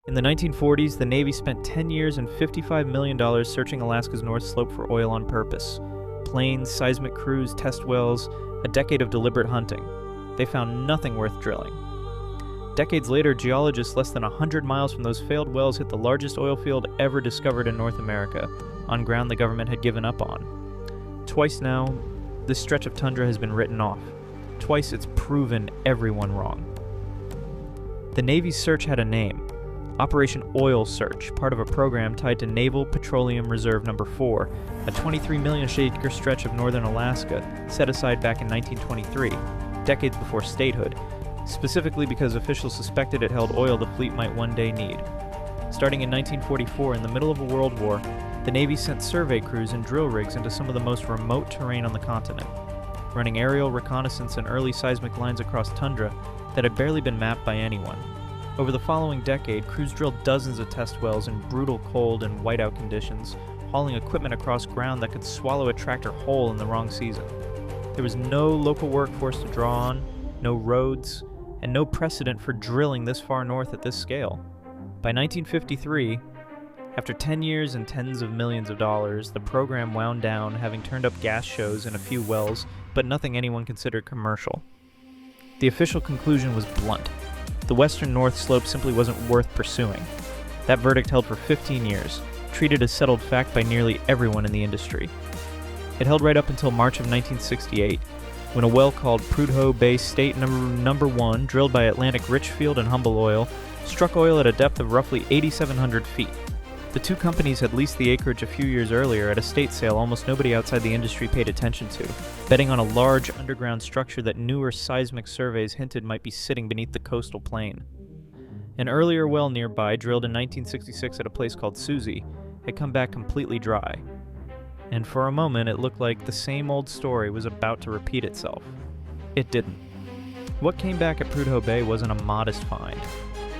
In the 1940s, the Navy spent 10 years and $55 million searching Alaska's North Slope for oil on purpose. Planes, seismic crews, test wells, a decade of deliberate hunting. They found nothing worth drilling. Decades later, geologists less than 100 miles from those failed wells hit the largest oil field ever discovered in North America, on ground the government had given up on. Twice now, this stretch of tundra has been written off. Twice it's proven everyone wrong. The Navy's search had a name. Operation Oil Search, part of a program tied to Naval Petroleum Reserve No. 4, a 23 million-acre stretch of northern Alaska set aside back in 1923, decades before statehood, specifically because officials suspected it held oil the fleet might one day need. Starting in 1944, in the middle of a world war, the Navy sent survey crews and drill rigs into some of the most remote terrain on the continent, running aerial reconnaissance and early seismic lines across tundra that had barely been mapped by anyone. Over the following decade, crews drilled dozens of test wells in brutal cold and whiteout conditions, hauling equipment across ground that could swallow a tractor whole in the wrong season. There was no local workforce to draw on, no roads, and no precedent for drilling this far north at this scale. By 1953, after 10 years and tens of millions of dollars, the program wound down, having turned up gas shows in a few wells, but nothing anyone considered commercial. The official conclusion was blunt. The western North Slope simply wasn't worth pursuing. That verdict held for 15 years, treated as settled fact by nearly everyone in the industry. It held right up until March of 1968, when a well called Prudhoe Bay State Number 1, drilled by Atlantic Richfield and Humble Oil, struck oil at a depth of roughly 8,700 feet. The two companies had leased the acreage a few years earlier at a state sale almost nobody outside the industry paid attention to, betting on a large underground structure that newer seismic surveys hinted might be sitting beneath the coastal plain. An earlier well nearby, drilled in 1966 at a place called Susie, had come back completely dry. And for a moment it looked like the same old story was about to repeat itself. It didn't. What came back at Prudhoe Bay wasn't a modest find.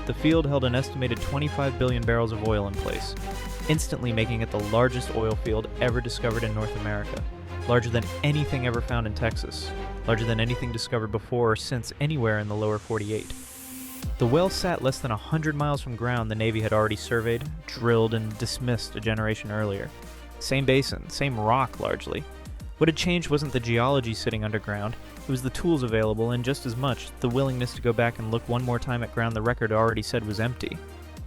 The field held an estimated 25 billion barrels of oil in place, instantly making it the largest oil field ever discovered in North America, larger than anything ever found in Texas, larger than anything discovered before or since anywhere in the lower 48. The well sat less than 100 miles from ground the Navy had already surveyed, drilled, and dismissed a generation earlier. Same basin, same rock largely. What had changed wasn't the geology sitting underground, it was the tools available, and just as much, the willingness to go back and look one more time at ground the record already said was empty.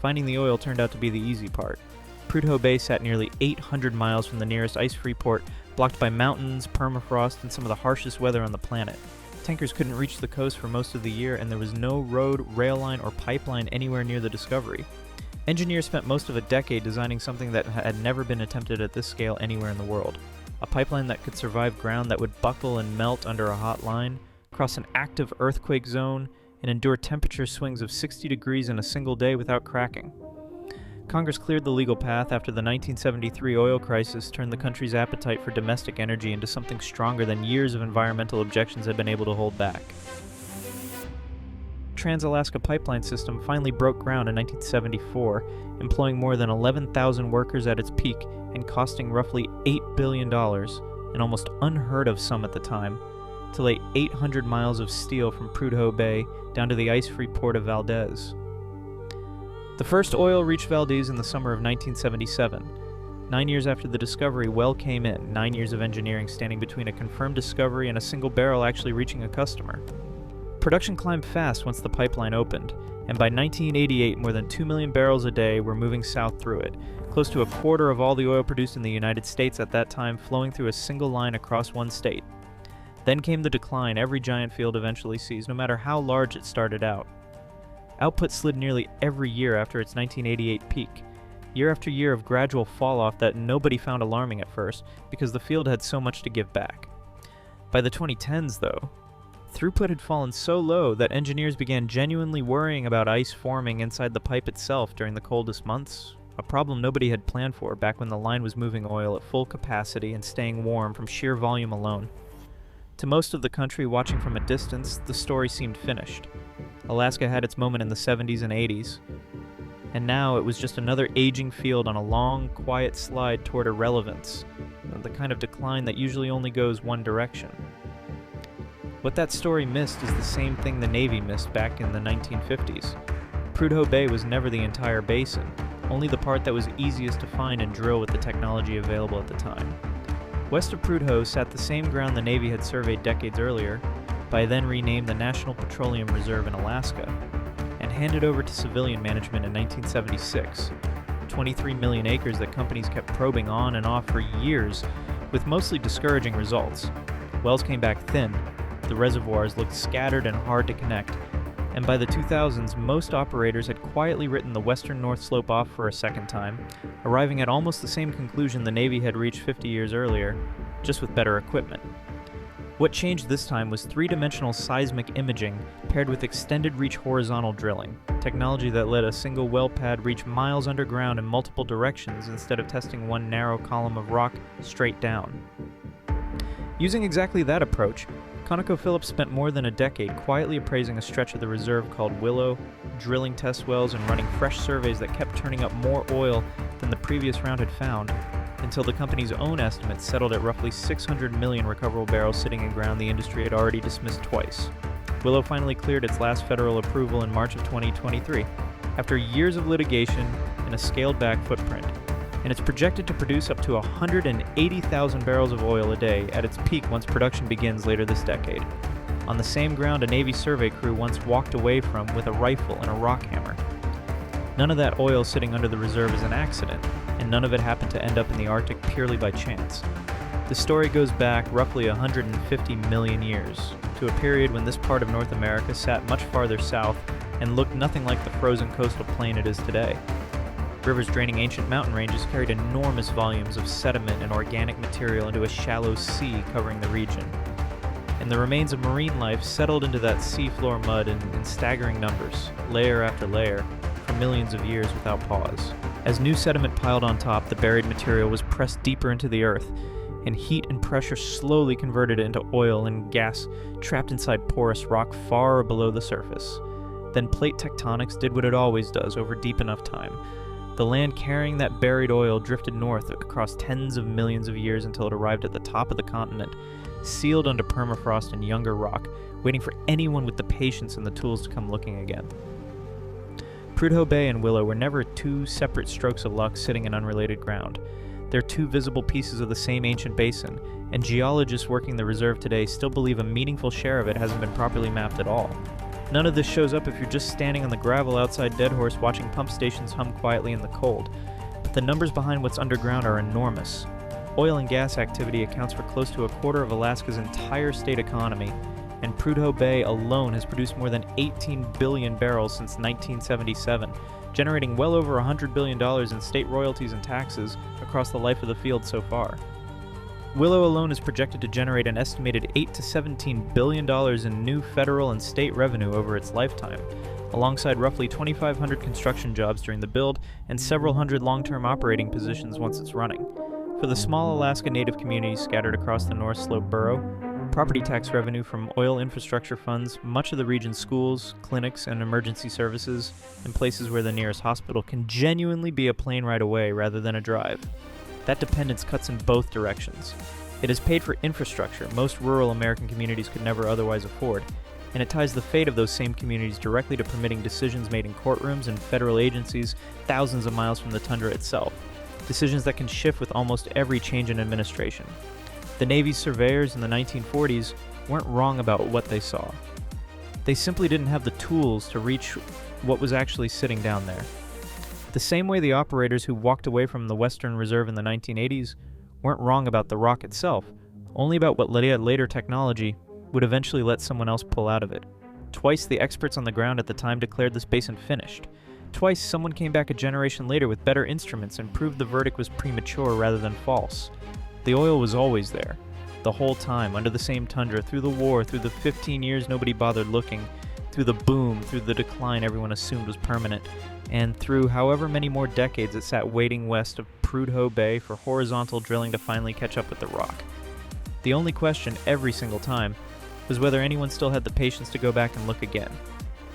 Finding the oil turned out to be the easy part. Prudhoe Bay sat nearly 800 miles from the nearest ice-free port, blocked by mountains, permafrost, and some of the harshest weather on the planet. Tankers couldn't reach the coast for most of the year, and there was no road, rail line, or pipeline anywhere near the discovery. Engineers spent most of a decade designing something that had never been attempted at this scale anywhere in the world. A pipeline that could survive ground that would buckle and melt under a hot line, cross an active earthquake zone, and endure temperature swings of 60 degrees in a single day without cracking. Congress cleared the legal path after the 1973 oil crisis turned the country's appetite for domestic energy into something stronger than years of environmental objections had been able to hold back. Trans-Alaska Pipeline System finally broke ground in 1974, employing more than 11,000 workers at its peak and costing roughly $8 billion, an almost unheard of sum at the time, to lay 800 miles of steel from Prudhoe Bay down to the ice-free port of Valdez. The first oil reached Valdez in the summer of 1977. 9 years after the discovery, well came in, 9 years of engineering standing between a confirmed discovery and a single barrel actually reaching a customer. Production climbed fast once the pipeline opened, and by 1988 more than 2 million barrels a day were moving south through it, close to a quarter of all the oil produced in the United States at that time flowing through a single line across one state. Then came the decline every giant field eventually sees, no matter how large it started out. Output slid nearly every year after its 1988 peak, year after year of gradual fall-off that nobody found alarming at first because the field had so much to give back. By the 2010s, though, throughput had fallen so low that engineers began genuinely worrying about ice forming inside the pipe itself during the coldest months, a problem nobody had planned for back when the line was moving oil at full capacity and staying warm from sheer volume alone. To most of the country watching from a distance, the story seemed finished. Alaska had its moment in the 70s and 80s, and now it was just another aging field on a long, quiet slide toward irrelevance, the kind of decline that usually only goes one direction. What that story missed is the same thing the Navy missed back in the 1950s. Prudhoe Bay was never the entire basin, only the part that was easiest to find and drill with the technology available at the time. West of Prudhoe sat the same ground the Navy had surveyed decades earlier, by then renamed the National Petroleum Reserve in Alaska, and handed over to civilian management in 1976. 23 million acres that companies kept probing on and off for years, with mostly discouraging results. Wells came back thin, the reservoirs looked scattered and hard to connect, and by the 2000s, most operators had quietly written the western North Slope off for a second time, arriving at almost the same conclusion the Navy had reached 50 years earlier, just with better equipment. What changed this time was three-dimensional seismic imaging paired with extended-reach horizontal drilling, technology that let a single well pad reach miles underground in multiple directions instead of testing one narrow column of rock straight down. Using exactly that approach, ConocoPhillips spent more than a decade quietly appraising a stretch of the reserve called Willow, drilling test wells and running fresh surveys that kept turning up more oil than the previous round had found, until the company's own estimates settled at roughly 600 million recoverable barrels sitting in ground the industry had already dismissed twice. Willow finally cleared its last federal approval in March of 2023, after years of litigation and a scaled-back footprint, and it's projected to produce up to 180,000 barrels of oil a day at its peak once production begins later this decade, on the same ground a Navy survey crew once walked away from with a rifle and a rock hammer. None of that oil sitting under the reserve is an accident, and none of it happened to end up in the Arctic purely by chance. The story goes back roughly 150 million years, to a period when this part of North America sat much farther south and looked nothing like the frozen coastal plain it is today. Rivers draining ancient mountain ranges carried enormous volumes of sediment and organic material into a shallow sea covering the region. And the remains of marine life settled into that seafloor mud in staggering numbers, layer after layer, for millions of years without pause. As new sediment piled on top, the buried material was pressed deeper into the earth, and heat and pressure slowly converted it into oil and gas trapped inside porous rock far below the surface. Then plate tectonics did what it always does over deep enough time. The land carrying that buried oil drifted north across tens of millions of years until it arrived at the top of the continent, sealed under permafrost and younger rock, waiting for anyone with the patience and the tools to come looking again. Prudhoe Bay and Willow were never two separate strokes of luck sitting in unrelated ground. They're two visible pieces of the same ancient basin, and geologists working the reserve today still believe a meaningful share of it hasn't been properly mapped at all. None of this shows up if you're just standing on the gravel outside Deadhorse watching pump stations hum quietly in the cold, but the numbers behind what's underground are enormous. Oil and gas activity accounts for close to a quarter of Alaska's entire state economy, and Prudhoe Bay alone has produced more than 18 billion barrels since 1977, generating well over $100 billion in state royalties and taxes across the life of the field so far. Willow alone is projected to generate an estimated $8 to $17 billion in new federal and state revenue over its lifetime, alongside roughly 2,500 construction jobs during the build and several hundred long-term operating positions once it's running. For the small Alaska Native communities scattered across the North Slope borough, property tax revenue from oil infrastructure funds much of the region's schools, clinics, and emergency services, and places where the nearest hospital can genuinely be a plane ride away rather than a drive. That dependence cuts in both directions. It has paid for infrastructure most rural American communities could never otherwise afford, and it ties the fate of those same communities directly to permitting decisions made in courtrooms and federal agencies thousands of miles from the tundra itself, decisions that can shift with almost every change in administration. The Navy's surveyors in the 1940s weren't wrong about what they saw. They simply didn't have the tools to reach what was actually sitting down there. The same way the operators who walked away from the Western Reserve in the 1980s weren't wrong about the rock itself, only about what later technology would eventually let someone else pull out of it. Twice the experts on the ground at the time declared this basin finished. Twice someone came back a generation later with better instruments and proved the verdict was premature rather than false. The oil was always there, the whole time, under the same tundra, through the war, through the 15 years nobody bothered looking, through the boom, through the decline everyone assumed was permanent, and through however many more decades it sat waiting west of Prudhoe Bay for horizontal drilling to finally catch up with the rock. The only question every single time was whether anyone still had the patience to go back and look again.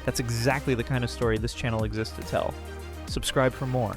That's exactly the kind of story this channel exists to tell. Subscribe for more.